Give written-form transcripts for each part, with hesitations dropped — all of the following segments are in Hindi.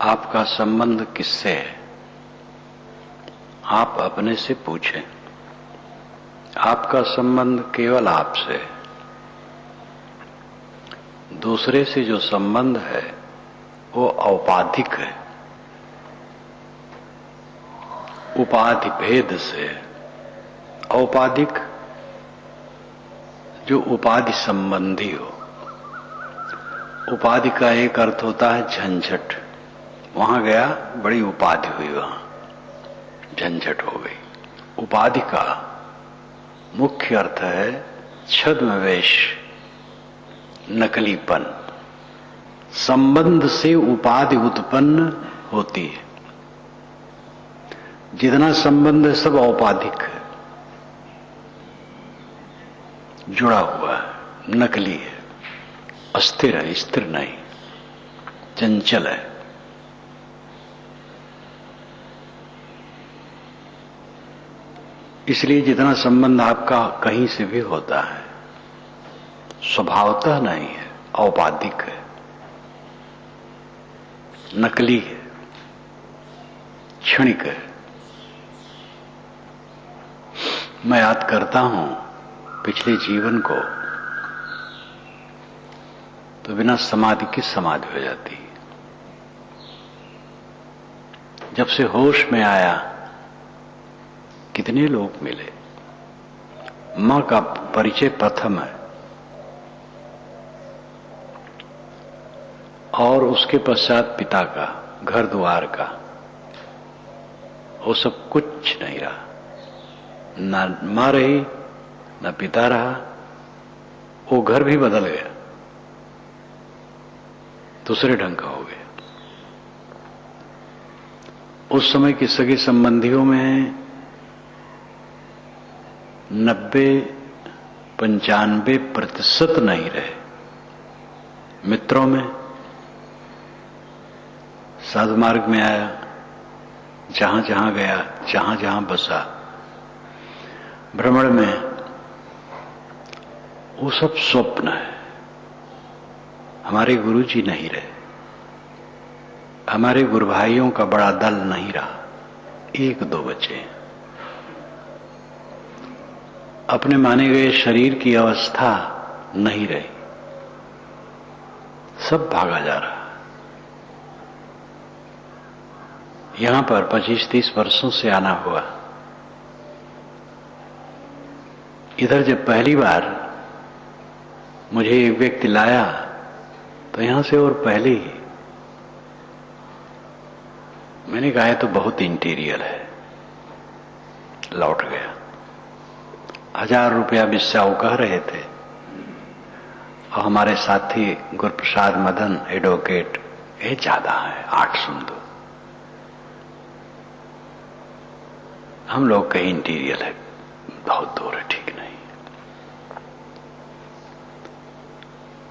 आपका संबंध किससे है? आप अपने से पूछें। आपका संबंध केवल आपसे है। दूसरे से जो संबंध है वो औपाधिक है, उपाधि भेद से है। औपाधिक जो उपाधि संबंधी हो। उपाधि का एक अर्थ होता है झंझट। वहां गया, बड़ी उपाधि हुई, वहां झंझट हो गई। उपाधि का मुख्य अर्थ है छद्मवेश, नकलीपन। संबंध से उपाधि उत्पन्न होती है। जितना संबंध है सब औपाधिक है, जुड़ा हुआ है, नकली है, अस्थिर है, स्थिर नहीं, चंचल है। इसलिए जितना संबंध आपका कहीं से भी होता है स्वभावतः नहीं है, औपाधिक है, नकली है, क्षणिक है। मैं याद करता हूं पिछले जीवन को, तो बिना समाधि की समाधि हो जाती। जब से होश में आया कितने लोग मिले। मां का परिचय प्रथम है और उसके पश्चात पिता का, घर द्वार का। वो सब कुछ नहीं रहा, ना मां रही ना पिता रहा। वो घर भी बदल गया, दूसरे ढंग का हो गया। उस समय के सगे संबंधियों में 90-95% नहीं रहे। मित्रों में साधु मार्ग में आया, जहां जहां गया, जहां जहां बसा, भ्रमण में, वो सब स्वप्न है। हमारे गुरु जी नहीं रहे, हमारे गुरु भाइयों का बड़ा दल नहीं रहा, एक दो बचे। अपने माने गए शरीर की अवस्था नहीं रही, सब भागा जा रहा। यहां पर 25-30 वर्षों से आना हुआ। इधर जब पहली बार मुझे एक व्यक्ति लाया तो यहां से और पहले ही मैंने कहा तो बहुत इंटीरियर है, लौट गया। 1000 रुपया बिस्साऊ कह रहे थे और हमारे साथी गुरुप्रसाद मदन एडवोकेट, ये ज्यादा है, 8 सुन दो। हम लोग कहीं इंटीरियर है, बहुत दूर है, ठीक नहीं।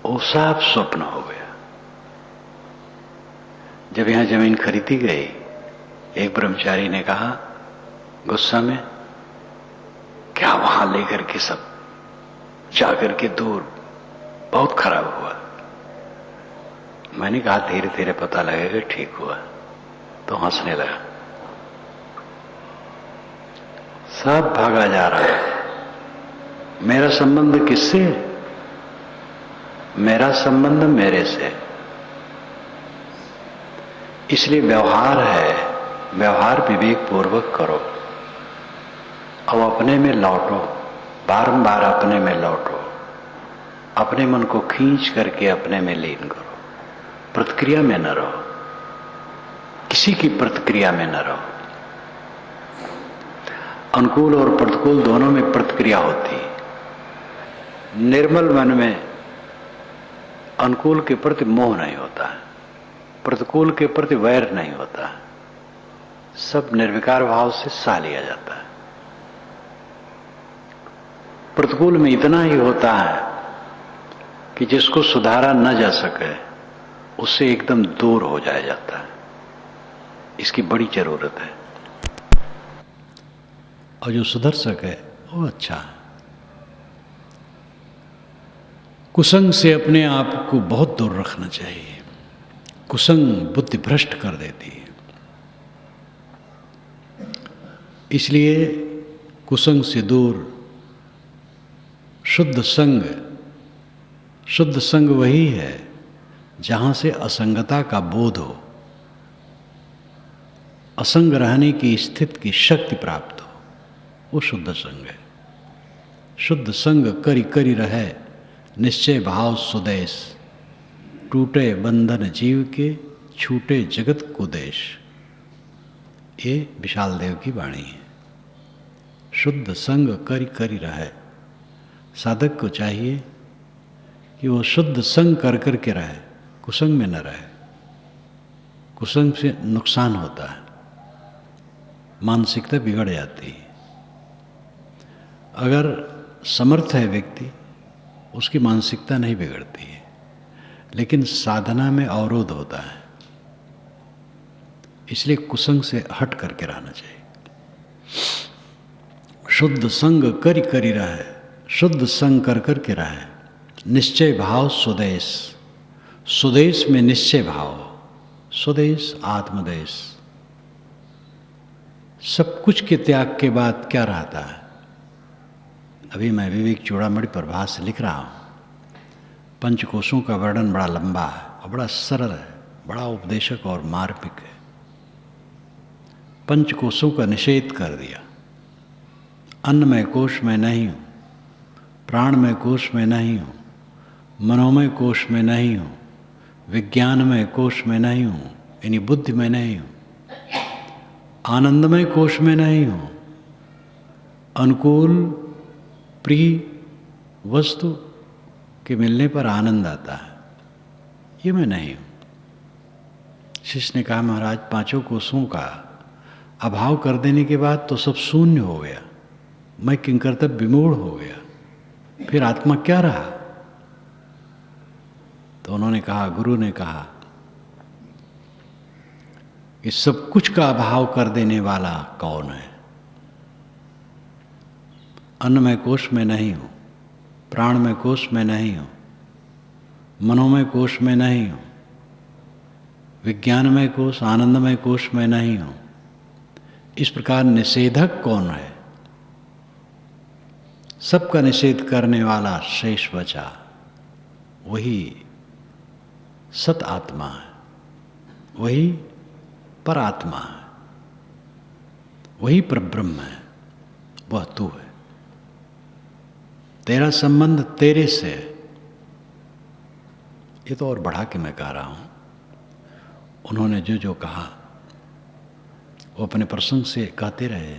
वो सब स्वप्न हो गया। जब यहां जमीन खरीदी गई, एक ब्रह्मचारी ने कहा गुस्सा में, क्या वहां लेकर के सब जाकर के दूर, बहुत खराब हुआ। मैंने कहा धीरे धीरे पता लगेगा, ठीक हुआ। तो हंसने लगा। सब भागा जा रहा है। मेरा संबंध किससे? मेरा संबंध मेरे से। इसलिए व्यवहार है, व्यवहार विवेक पूर्वक करो। अब अपने में लौटो, बारंबार अपने में लौटो, अपने मन को खींच करके अपने में लीन करो। प्रतिक्रिया में न रहो, किसी की प्रतिक्रिया में न रहो। अनुकूल और प्रतिकूल दोनों में प्रतिक्रिया होती है। निर्मल मन में अनुकूल के प्रति मोह नहीं होता है, प्रतिकूल के प्रति वैर नहीं होता है, सब निर्विकार भाव से सह लिया जाता है। प्रतिकूल में इतना ही होता है कि जिसको सुधारा न जा सके उससे एकदम दूर हो जाया जाता है। इसकी बड़ी जरूरत है, और जो सुधर सके वो अच्छा है। कुसंग से अपने आप को बहुत दूर रखना चाहिए। कुसंग बुद्धि भ्रष्ट कर देती है। इसलिए कुसंग से दूर शुद्ध संग वही है जहाँ से असंगता का बोध हो, असंग रहने की स्थिति की शक्ति प्राप्त हो, वो शुद्ध संग है। शुद्ध संग करी करी रहे निश्चय भाव सुदेश, टूटे बंधन जीव के छूटे जगत को देश। ये विशाल देव की वाणी है। शुद्ध संग करी करी रहे। साधक को चाहिए कि वो शुद्ध संग कर कर के रहे, कुसंग में न रहे। कुसंग से नुकसान होता है, मानसिकता बिगड़ जाती है। अगर समर्थ है व्यक्ति, उसकी मानसिकता नहीं बिगड़ती है, लेकिन साधना में अवरोध होता है। इसलिए कुसंग से हट करके रहना चाहिए। शुद्ध संग करी करी रहे, शुद्ध संग कर कर के रहे। निश्चय भाव स्वदेश, स्वदेश में निश्चय भाव, स्वदेश आत्मदेश। सब कुछ के त्याग के बाद क्या रहता है? अभी मैं विवेक चूड़ामणि प्रभास लिख रहा हूँ। पंचकोशों का वर्णन बड़ा लंबा है और बड़ा सरल है, बड़ा उपदेशक और मार्मिक है। पंचकोशों का निषेध कर दिया। अन्नमय कोश में नहीं हूँ, प्राणमय कोश में नहीं हूँ, मनोमय कोश में नहीं हूँ, विज्ञानमय कोश में नहीं हूँ, यानी बुद्धि में नहीं हूँ, आनंदमय कोश में नहीं हूँ, अनुकूल प्रिय वस्तु के मिलने पर आनंद आता है, ये मैं नहीं हूँ। शिष्य ने कहा, महाराज पांचों कोशों का अभाव कर देने के बाद तो सब शून्य हो गया, मैं किंकर्तव्य विमूढ़ हो गया, फिर आत्मा क्या रहा? तो उन्होंने कहा, गुरु ने कहा कि सब कुछ का अभाव कर देने वाला कौन है? अन्नमय कोश में नहीं हूँ, प्राणमय कोश में नहीं हूँ, मनोमय कोश में नहीं हूँ, विज्ञानमय कोश आनंदमय कोश में नहीं हूँ। इस प्रकार निषेधक कौन है? सबका निषेध करने वाला शेष बचा, वही सत आत्मा है, वही पर आत्मा है, वही परब्रह्म है, वह तू है। तेरा संबंध तेरे से है। ये तो और बढ़ा के मैं कह रहा हूं। उन्होंने जो जो कहा वो अपने प्रसंग से कहते रहे।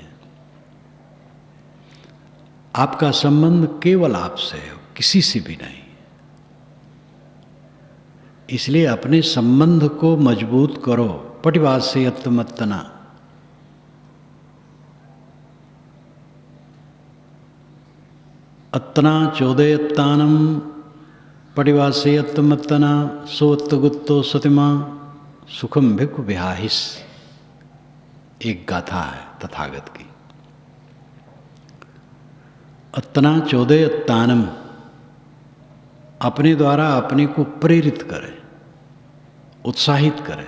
आपका संबंध केवल आपसे है, किसी से भी नहीं। इसलिए अपने संबंध को मजबूत करो। पटिवासे अत्तमत्तना, अत्तना चोदयत्तानम पटिवासे अत्तमत्तना सोत्तगुत्तो सतिमा सुखम भिक्खु विहाहिस। एक गाथा है तथागत की। अत्तना चोदयत्तानम, अपने द्वारा अपने को प्रेरित करे, उत्साहित करे।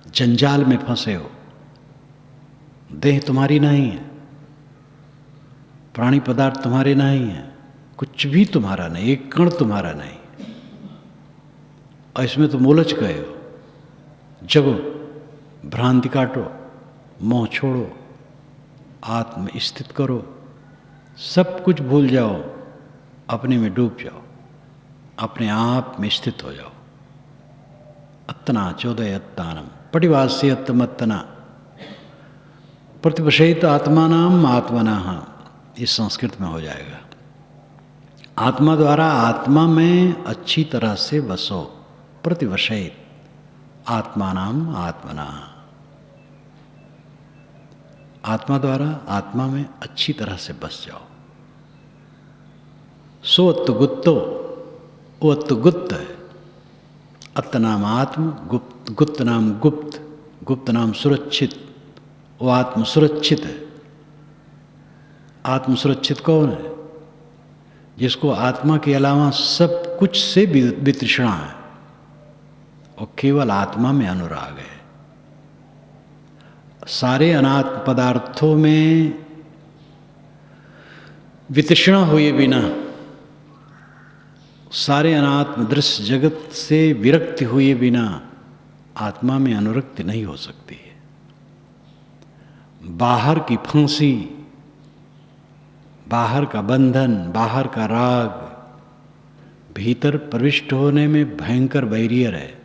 जंजाल में फंसे हो, देह तुम्हारी नहीं है, प्राणी पदार्थ तुम्हारे नहीं है, कुछ भी तुम्हारा नहीं, एक कण तुम्हारा नहीं, और इसमें तुम उलझ गए हो। जगो, भ्रांति काटो, मोह छोड़ो, आत्म स्थित करो, सब कुछ भूल जाओ, अपने में डूब जाओ, अपने आप में स्थित हो जाओ। अत्तना चोदयत्तानम पटिवास्य अत्तमत्तना प्रतिवशयित आत्मानाम आत्मनः। ये संस्कृत में हो जाएगा। आत्मा द्वारा आत्मा में अच्छी तरह से बसो। प्रतिवशयित आत्मानाम आत्मनः, आत्मा द्वारा आत्मा में अच्छी तरह से बस जाओ। सो अत्तगुत्तो, वो अत्तगुप्त है। अत्त नाम आत्म, गुप्त, गुप्त नाम गुप्त, गुप्त नाम सुरक्षित, वो आत्म सुरक्षित है। आत्म सुरक्षित कौन है? जिसको आत्मा के अलावा सब कुछ से वितृष्णा है, और केवल आत्मा में अनुराग है। सारे अनात्म पदार्थों में वितृष्णा हुए बिना, सारे अनात्म दृश्य जगत से विरक्ति हुए बिना आत्मा में अनुरक्ति नहीं हो सकती है। बाहर की फांसी, बाहर का बंधन, बाहर का राग भीतर प्रविष्ट होने में भयंकर बैरियर है।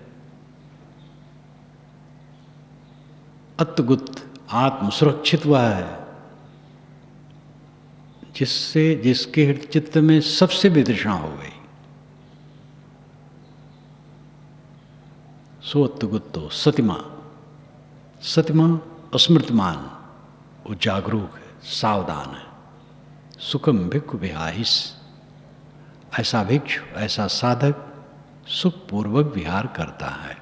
अत्गुप्त आत्म सुरक्षित वह है जिसके हृदय चित्त में सबसे वितृष्णा हो गई। सो अत्गुप्तो सतिमा, सतिमा अस्मृतमान, वो जागरूक है, सावधान है। सुखम भिक्खु विहाहिस, ऐसा भिक्षु, ऐसा साधक सुखपूर्वक विहार करता है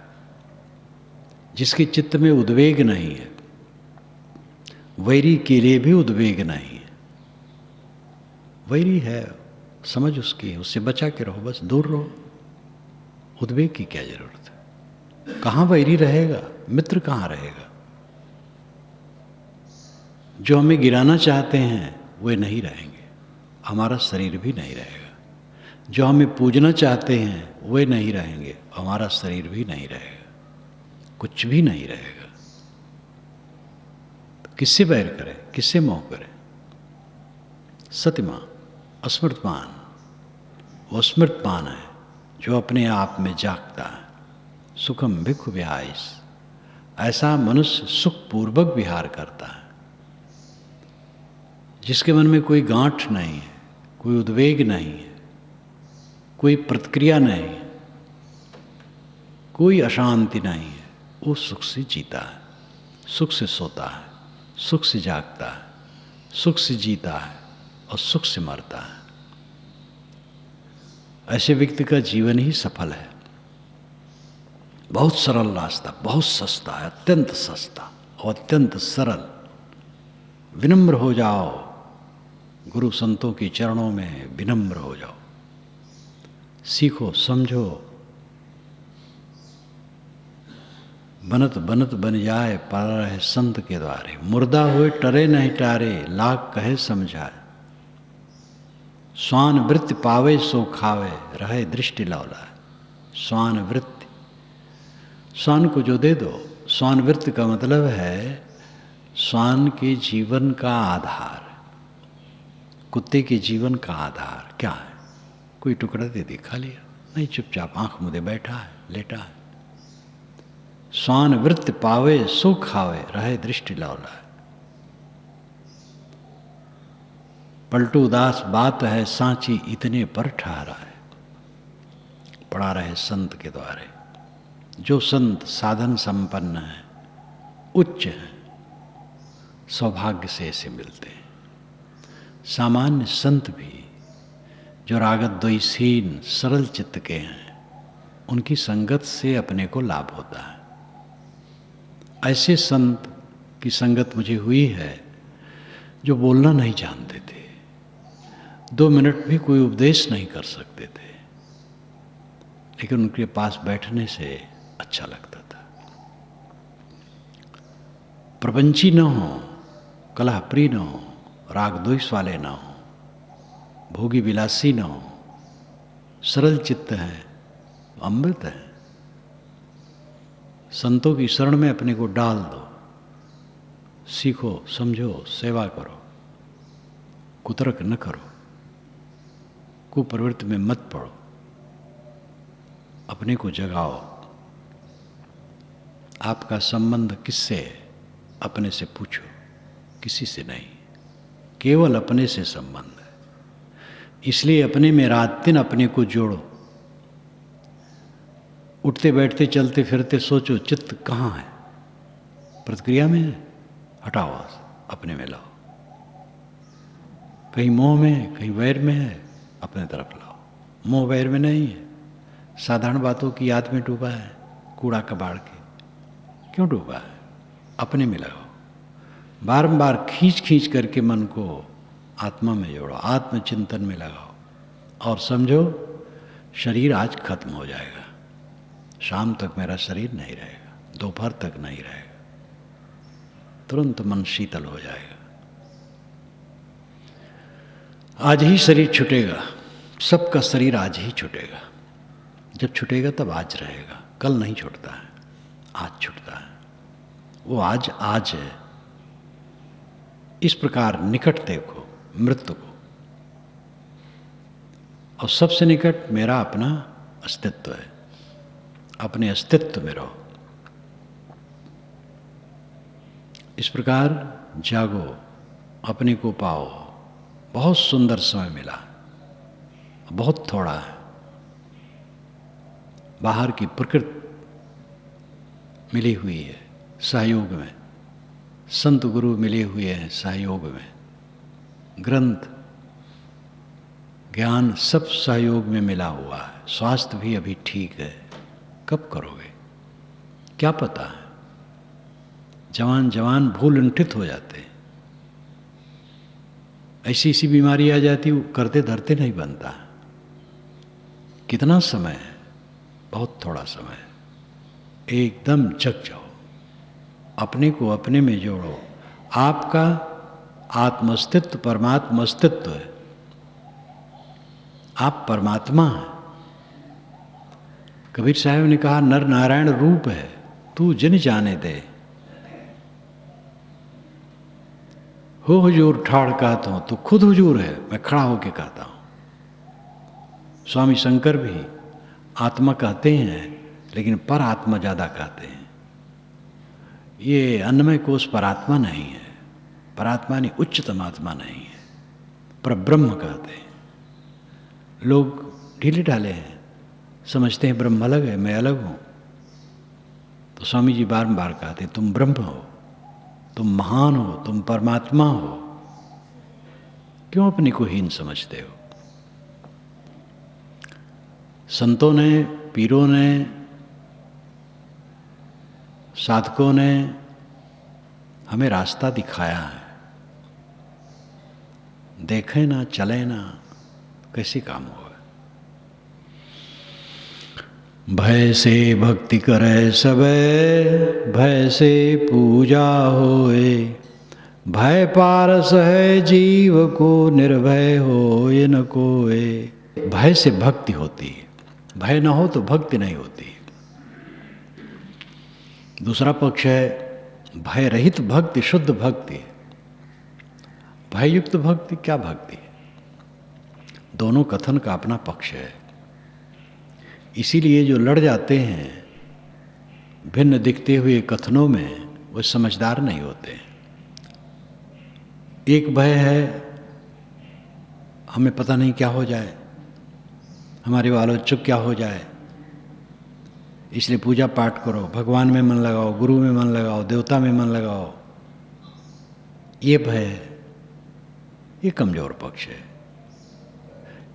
जिसके चित्त में उद्वेग नहीं है। वैरी के लिए भी उद्वेग नहीं है। वैरी है, समझ उसकी, उससे बचा के रहो, बस दूर रहो। उद्वेग की क्या जरूरत है? कहाँ वैरी रहेगा? मित्र कहाँ रहेगा? जो हमें गिराना चाहते हैं वे नहीं रहेंगे, हमारा शरीर भी नहीं रहेगा। जो हमें पूजना चाहते हैं वे नहीं रहेंगे, हमारा शरीर भी नहीं रहेगा, कुछ भी नहीं रहेगा। तो किससे बैर करें, किससे मोह करें? सतिमा अस्मृतमान, वो स्मृतमान है जो अपने आप में जागता है। सुखम भिक्खु विहाइस, ऐसा मनुष्य सुखपूर्वक विहार करता है जिसके मन में कोई गांठ नहीं है, कोई उद्वेग नहीं है, कोई प्रतिक्रिया नहीं है, कोई अशांति नहीं है। वो सुख से जीता है, सुख से सोता है, सुख से जागता है, सुख से जीता है और सुख से मरता है। ऐसे व्यक्ति का जीवन ही सफल है। बहुत सरल रास्ता, बहुत सस्ता है, अत्यंत सस्ता और अत्यंत सरल। विनम्र हो जाओ, गुरु संतों के चरणों में विनम्र हो जाओ, सीखो, समझो। बनत बनत बन जाए पर रहे संत के द्वारे, मुर्दा हुए टरे नहीं टारे, लाख कहे समझाए। स्वान वृत्ति पावे सो खावे, रहे दृष्टि लौलाए। स्वान वृत्ति, स्वान को जो दे दो। स्वान वृत्ति का मतलब है स्वान के जीवन का आधार। कुत्ते के जीवन का आधार क्या है? कोई टुकड़ा दे दे, खा लिया, नहीं चुपचाप आंख मुदे बैठा है, लेटा है। स्वान वृत्ति पावे सो खावे, रहे दृष्टि लौलाए। पलटू उदास बात है सांची, इतने पर ठहरा है। पड़ा रहे संत के द्वारे। जो संत साधन संपन्न है, उच्च है, सौभाग्य से ऐसे मिलते हैं। सामान्य संत भी जो रागत द्वेषहीन सरल चित्त के हैं, उनकी संगत से अपने को लाभ होता है। ऐसे संत की संगत मुझे हुई है जो बोलना नहीं जानते थे, 2 मिनट भी कोई उपदेश नहीं कर सकते थे, लेकिन उनके पास बैठने से अच्छा लगता था। प्रपंची न हो, कलह प्रिय न हो, राग द्वेष वाले न हो, भोगी विलासी न हो, सरल चित्त है, अमृत है। संतों की शरण में अपने को डाल दो, सीखो, समझो, सेवा करो, कुतर्क न करो, कुप्रवृत्ति में मत पड़ो, अपने को जगाओ। आपका संबंध किससे है? अपने से पूछो, किसी से नहीं, केवल अपने से संबंध है। इसलिए अपने में रात दिन अपने को जोड़ो। उठते बैठते चलते फिरते सोचो चित्त कहाँ है, प्रतिक्रिया में है, हटाओ, अपने में लाओ। कहीं मोह में है, कहीं वैर में है, अपने तरफ लाओ। मोह वैर में नहीं है, साधारण बातों की याद में डूबा है, कूड़ा कबाड़ के। क्यों डूबा है? अपने में लगाओ। बारंबार खींच खींच करके मन को आत्मा में जोड़ो, आत्मचिंतन में लगाओ और समझो शरीर आज खत्म हो जाएगा शाम तक मेरा शरीर नहीं रहेगा, दोपहर तक नहीं रहेगा, तुरंत मन शीतल हो जाएगा। आज ही शरीर छूटेगा, सबका शरीर आज ही छूटेगा। जब छूटेगा तब आज रहेगा, कल नहीं छूटता है, आज छूटता है। वो आज आज है। इस प्रकार निकट देखो मृत्यु को, और सबसे निकट मेरा अपना अस्तित्व है। अपने अस्तित्व में रहो। इस प्रकार जागो, अपने को पाओ। बहुत सुंदर समय मिला, बहुत थोड़ा है। बाहर की प्रकृति मिली हुई है सहयोग में, संत गुरु मिले हुए हैं सहयोग में, ग्रंथ ज्ञान सब सहयोग में मिला हुआ है। स्वास्थ्य भी अभी ठीक है। कब करोगे क्या पता है। जवान जवान भूल लुंठित हो जाते हैं। ऐसी ऐसी बीमारी आ जाती, वो करते धरते नहीं बनता। कितना समय है, बहुत थोड़ा समय। एकदम जग जाओ, अपने को अपने में जोड़ो। आपका आत्म अस्तित्व परमात्मा अस्तित्व है। आप परमात्मा हैं। कबीर साहब ने कहा नर नारायण रूप है, तू जिन जाने दे। हो हुजूर ठाड़ कहता हूं, तो खुद हुजूर है, मैं खड़ा होके कहता हूं। स्वामी शंकर भी आत्मा कहते हैं, लेकिन पर आत्मा ज़्यादा कहते हैं। ये अन्नमय कोश परात्मा नहीं है। परात्मा नहीं, उच्चतम आत्मा नहीं है, पर ब्रह्म कहते हैं। लोग ढीले ढाले हैं, समझते हैं ब्रह्म अलग है, मैं अलग हूँ। तो स्वामी जी बार कहते हैं तुम ब्रह्म हो, तुम महान हो, तुम परमात्मा हो। क्यों अपने को हीन समझते हो। संतों ने, पीरों ने, साधकों ने हमें रास्ता दिखाया है। देखें ना, चले ना, कैसे काम होगा। भय से भक्ति करे सबे, भय से पूजा होए। भय पारस है जीव को, निर्भय होए न कोए। भय से भक्ति होती है, भय ना हो तो भक्ति नहीं होती। दूसरा पक्ष है भय रहित भक्ति, शुद्ध भक्ति। भय युक्त भक्ति क्या भक्ति है। दोनों कथन का अपना पक्ष है। इसीलिए जो लड़ जाते हैं भिन्न दिखते हुए कथनों में, वो समझदार नहीं होते। एक भय है हमें पता नहीं क्या हो जाए, हमारे बाल चुप क्या हो जाए, इसलिए पूजा पाठ करो, भगवान में मन लगाओ, गुरु में मन लगाओ, देवता में मन लगाओ। ये भय है, ये कमजोर पक्ष है।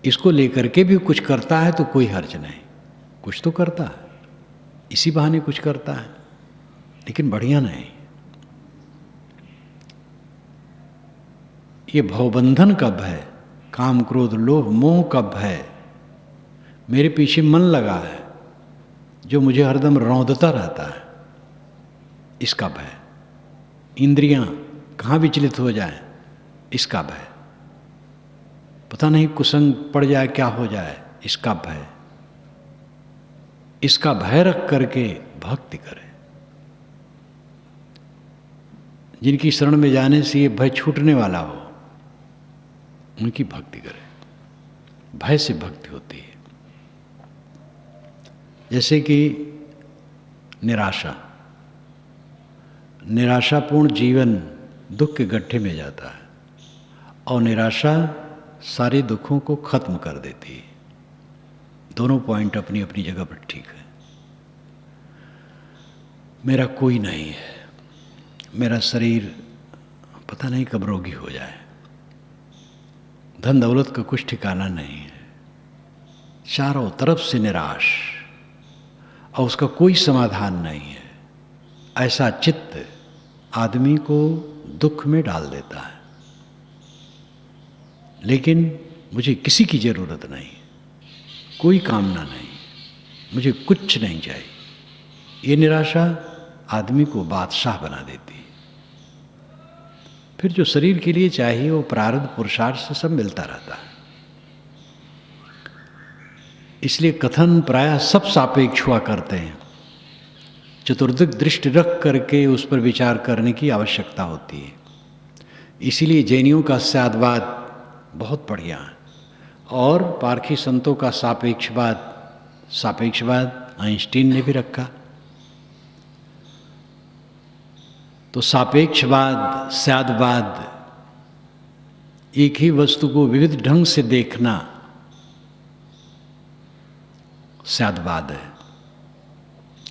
इसको लेकर के भी कुछ करता है तो कोई हर्ज नहीं। कुछ तो करता है, इसी बहाने कुछ करता है, लेकिन बढ़िया नहीं। ये भवबंधन का भय, काम क्रोध लोभ मोह का भय, मेरे पीछे मन लगा है जो मुझे हरदम रौंदता रहता है, इसका भय। इंद्रियां कहाँ विचलित हो जाए, इसका भय। पता नहीं कुसंग पड़ जाए, क्या हो जाए, इसका भय। इसका भय रख करके भक्ति करें। जिनकी शरण में जाने से ये भय छूटने वाला हो, उनकी भक्ति करें। भय से भक्ति होती है। जैसे कि निराशा, निराशापूर्ण जीवन दुख के गड्ढे में जाता है, और निराशा सारे दुखों को खत्म कर देती है। दोनों पॉइंट अपनी अपनी जगह पर ठीक है। मेरा कोई नहीं है, मेरा शरीर पता नहीं कब रोगी हो जाए, धन दौलत का कुछ ठिकाना नहीं है, चारों तरफ से निराश, और उसका कोई समाधान नहीं है। ऐसा चित्त आदमी को दुख में डाल देता है। लेकिन मुझे किसी की जरूरत नहीं, कोई कामना नहीं, मुझे कुछ नहीं चाहिए, ये निराशा आदमी को बादशाह बना देती है। फिर जो शरीर के लिए चाहिए वो प्रारब्ध पुरुषार्थ से सब मिलता रहता है। इसलिए कथन प्रायः सब सापेक्ष हुआ करते हैं। चतुर्दिक दृष्टि रख करके उस पर विचार करने की आवश्यकता होती है। इसीलिए जैनियों का स्यादवाद बहुत बढ़िया है और पारखी संतों का सापेक्षवाद आइंस्टीन ने भी रखा। तो सापेक्षवाद, स्यादवाद, एक ही वस्तु को विविध ढंग से देखना स्यादवाद है।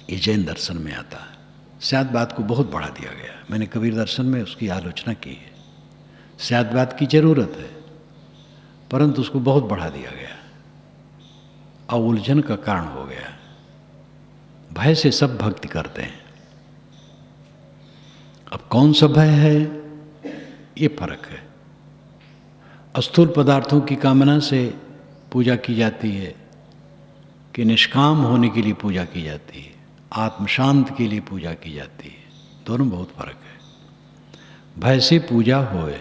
ये जैन दर्शन में आता है। स्यादवाद को बहुत बढ़ा दिया गया। मैंने कबीर दर्शन में उसकी आलोचना की है। स्यादवाद की जरूरत है परंतु उसको बहुत बढ़ा दिया गया और उलझन का कारण हो गया। भय से सब भक्ति करते हैं। अब कौन सा भय है ये फर्क है। स्थूल पदार्थों की कामना से पूजा की जाती है कि निष्काम होने के लिए पूजा की जाती है, आत्म शांत के लिए पूजा की जाती है। दोनों बहुत फर्क है। भय से पूजा होए,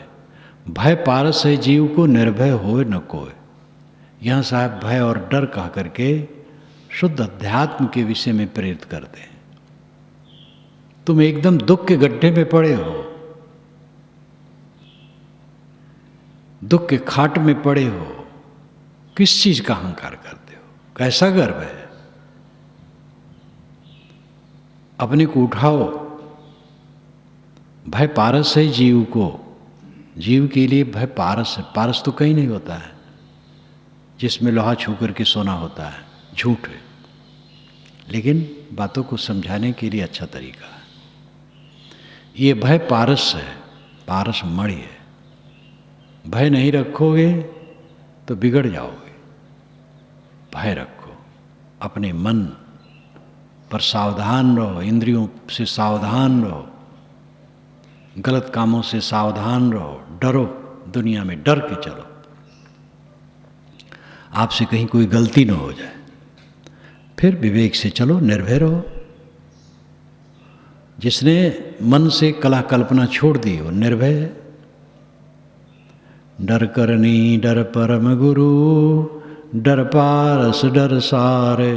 भय पारस है जीव को, निर्भय होए न कोय। यहाँ साहब भय और डर कह करके शुद्ध अध्यात्म के विषय में प्रेरित करते हैं। तुम एकदम दुख के गड्ढे में पड़े हो, दुख के खाट में पड़े हो, किस चीज का अहंकार करते हो? कैसा गर्व है? अपने को उठाओ। भय पारस है जीव को, जीव के लिए भय पारस है। पारस तो कहीं नहीं होता है जिसमें लोहा छू करके सोना होता है, झूठ है। लेकिन बातों को समझाने के लिए अच्छा तरीका है। ये भय पारस है, पारस मणि है। भय नहीं रखोगे तो बिगड़ जाओगे। भय रखो, अपने मन पर सावधान रहो, इंद्रियों से सावधान रहो, गलत कामों से सावधान रहो, डरो, दुनिया में डर के चलो, आपसे कहीं कोई गलती न हो जाए। फिर विवेक से चलो, निर्भय रहो। जिसने मन से कला कल्पना छोड़ दी वो निर्भय है। डर करनी डर परम गुरु, डर पारस डर सारे,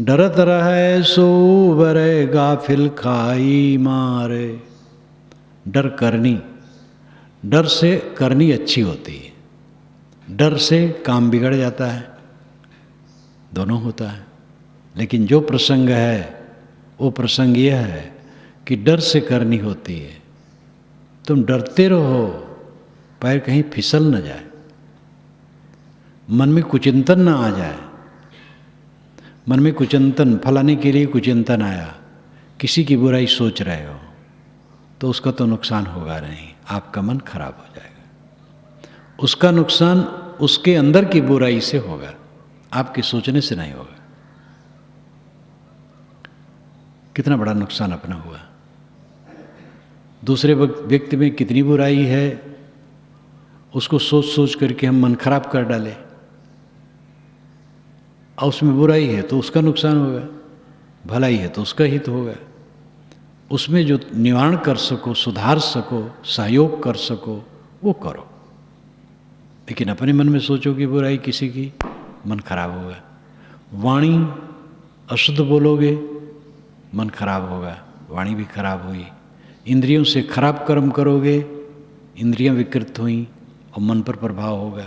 डरत रहे सो बरे गाफिल खाई मारे। डर करनी, डर से करनी अच्छी होती है, डर से काम बिगड़ जाता है। दोनों होता है। लेकिन जो प्रसंग है वो प्रसंग यह है कि डर से करनी होती है। तुम डरते रहो पैर कहीं फिसल न जाए, मन में कुचिंतन ना आ जाए। मन में कुचिंतन, फलाने के लिए कुचिंतन आया, किसी की बुराई सोच रहे हो तो उसका तो नुकसान होगा नहीं, आपका मन खराब हो जाएगा। उसका नुकसान उसके अंदर की बुराई से होगा, आपके सोचने से नहीं होगा। कितना बड़ा नुकसान अपना हुआ। दूसरे व्यक्ति में कितनी बुराई है उसको सोच सोच करके हम मन खराब कर डाले, और उसमें बुराई है तो उसका नुकसान होगा, भलाई है तो उसका हित होगा। उसमें जो निवारण कर सको, सुधार सको, सहयोग कर सको वो करो। लेकिन अपने मन में सोचो कि बुराई किसी की, मन खराब होगा। वाणी अशुद्ध बोलोगे मन खराब होगा, वाणी भी खराब हुई। इंद्रियों से खराब कर्म करोगे, इंद्रियां विकृत हुई और मन पर प्रभाव होगा।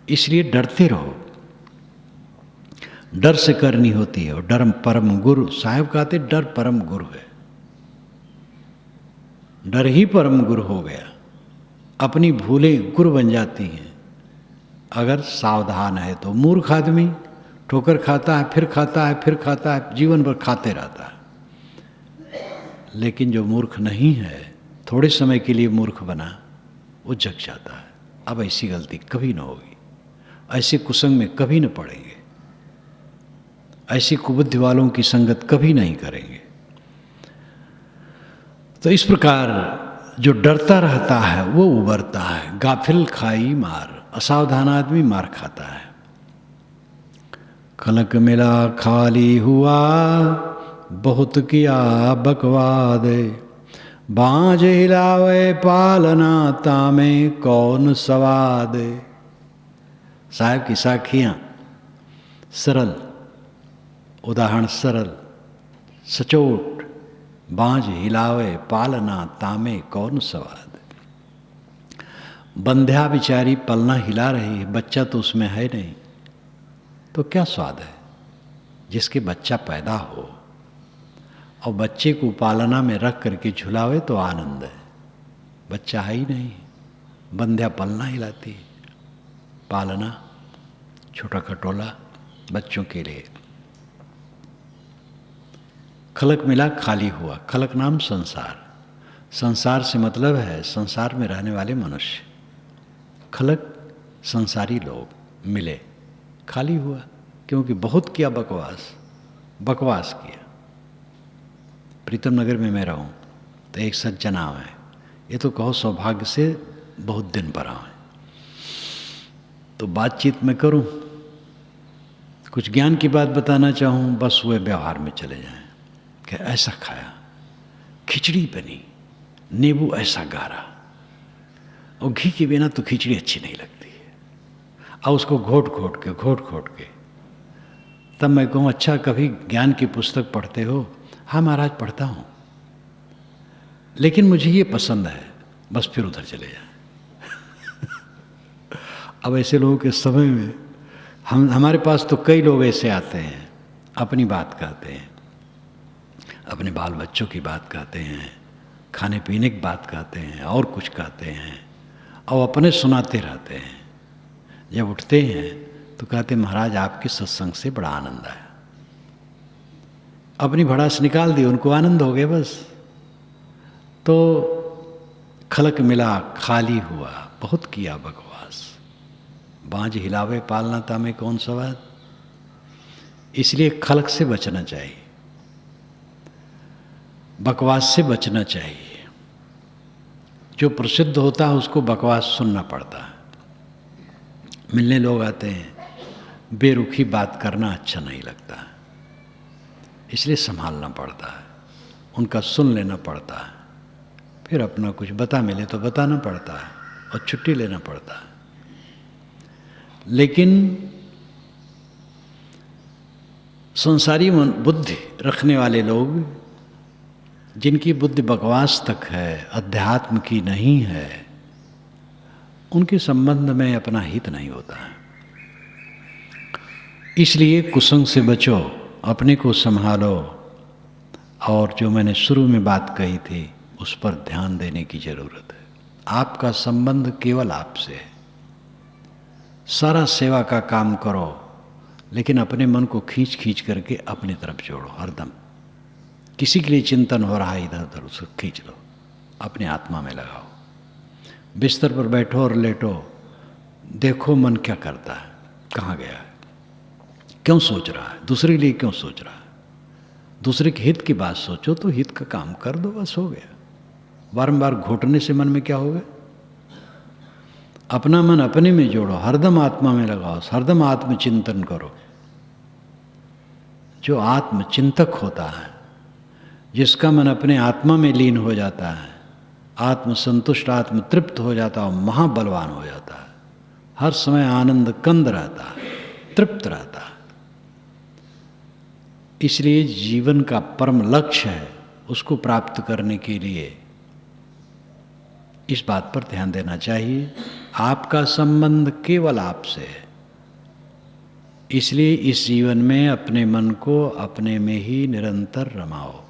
इसलिए डरते रहो, डर से करनी होती है। और डर परम गुरु, साहब कहते डर परम गुरु है। डर ही परम गुरु हो गया। अपनी भूलें गुरु बन जाती हैं अगर सावधान है तो। मूर्ख आदमी ठोकर खाता है, फिर खाता है, फिर खाता है, जीवन भर खाते रहता है। लेकिन जो मूर्ख नहीं है, थोड़े समय के लिए मूर्ख बना, वो जग जाता है। अब ऐसी गलती कभी न होगी, ऐसे कुसंग में कभी न पड़ेंगे, ऐसी कुबुद्धि वालों की संगत कभी नहीं करेंगे। तो इस प्रकार जो डरता रहता है वो उबरता है। गाफिल खाई मार, असावधान आदमी मार खाता है। खलक मिला खाली हुआ, बहुत किया बकवाद, बाँझ हिलावे पालना तामे कौन सवाद। साहब की साखियाँ सरल, उदाहरण सरल, सचोट, बाँझ हिलावे पालना तामे कौन सवाद। बंध्या बिचारी पलना हिला रही है, बच्चा तो उसमें है नहीं, तो क्या स्वाद है। जिसके बच्चा पैदा हो और बच्चे को पालना में रख करके झुलावे तो आनंद है। बच्चा है ही नहीं, बंध्या पलना हिलाती है। पालना छोटा खटोला बच्चों के लिए। खलक मिला खाली हुआ, खलक नाम संसार। संसार से मतलब है संसार में रहने वाले मनुष्य। खलक संसारी लोग मिले, खाली हुआ, क्योंकि बहुत किया बकवास किया। प्रीतम नगर में मैं रहूं तो एक सज्जन आए हैं, ये तो कहो सौभाग्य से बहुत दिन पर आए, तो बातचीत में करूं, कुछ ज्ञान की बात बताना चाहूं, बस वे व्यवहार में चले जाएं कि ऐसा खाया, खिचड़ी बनी, नींबू ऐसा गारा, और घी के बिना तो खिचड़ी अच्छी नहीं लगती है, और उसको घोट घोट के तब मैं कहूँ अच्छा कभी ज्ञान की पुस्तक पढ़ते हो? हाँ महाराज पढ़ता हूँ, लेकिन मुझे ये पसंद है, बस फिर उधर चले जाए। अब ऐसे लोगों के समय में हमारे पास तो कई लोग ऐसे आते हैं, अपनी बात कहते हैं, अपने बाल बच्चों की बात कहते हैं, खाने पीने की बात कहते हैं, और कुछ कहते हैं, और अपने सुनाते रहते हैं। जब उठते हैं तो कहते महाराज आपके सत्संग से बड़ा आनंद आया। अपनी भड़ास निकाल दी, उनको आनंद हो गया बस। तो खलक मिला खाली हुआ, बहुत किया बकवास, बाँझ हिलावे पालना तामे कौन सवाद। इसलिए खलक से बचना चाहिए, बकवास से बचना चाहिए। जो प्रसिद्ध होता है उसको बकवास सुनना पड़ता है। मिलने लोग आते हैं, बेरुखी बात करना अच्छा नहीं लगता है, इसलिए संभालना पड़ता है, उनका सुन लेना पड़ता है, फिर अपना कुछ बता मिले तो बताना पड़ता है और छुट्टी लेना पड़ता है। लेकिन संसारी बुद्धि रखने वाले लोग, जिनकी बुद्धि बकवास तक है, अध्यात्म की नहीं है, उनके संबंध में अपना हित नहीं होता है। इसलिए कुसंग से बचो, अपने को संभालो, और जो मैंने शुरू में बात कही थी उस पर ध्यान देने की जरूरत है। आपका संबंध केवल आपसे है। सारा सेवा का काम करो, लेकिन अपने मन को खींच खींच करके अपनी तरफ जोड़ो। हरदम किसी के लिए चिंतन हो रहा है इधर उधर, उसको खींच लो, अपने आत्मा में लगाओ। बिस्तर पर बैठो और लेटो, देखो मन क्या करता है, कहाँ गया है, क्यों सोच रहा है, दूसरे के लिए क्यों सोच रहा है। दूसरे के हित की बात सोचो तो हित का काम कर दो, बस हो गया। बारंबार घोटने से मन में क्या होगा। अपना मन अपने में जोड़ो, हरदम आत्मा में लगाओ, हरदम आत्मचिंतन करो। जो आत्मचिंतक होता है, जिसका मन अपने आत्मा में लीन हो जाता है, आत्मसंतुष्ट आत्म तृप्त हो जाता है, महाबलवान हो जाता है, हर समय आनंद कंद रहता है, तृप्त रहता है। इसलिए जीवन का परम लक्ष्य है, उसको प्राप्त करने के लिए इस बात पर ध्यान देना चाहिए। आपका संबंध केवल आपसे है, इसलिए इस जीवन में अपने मन को अपने में ही निरंतर रमाओ।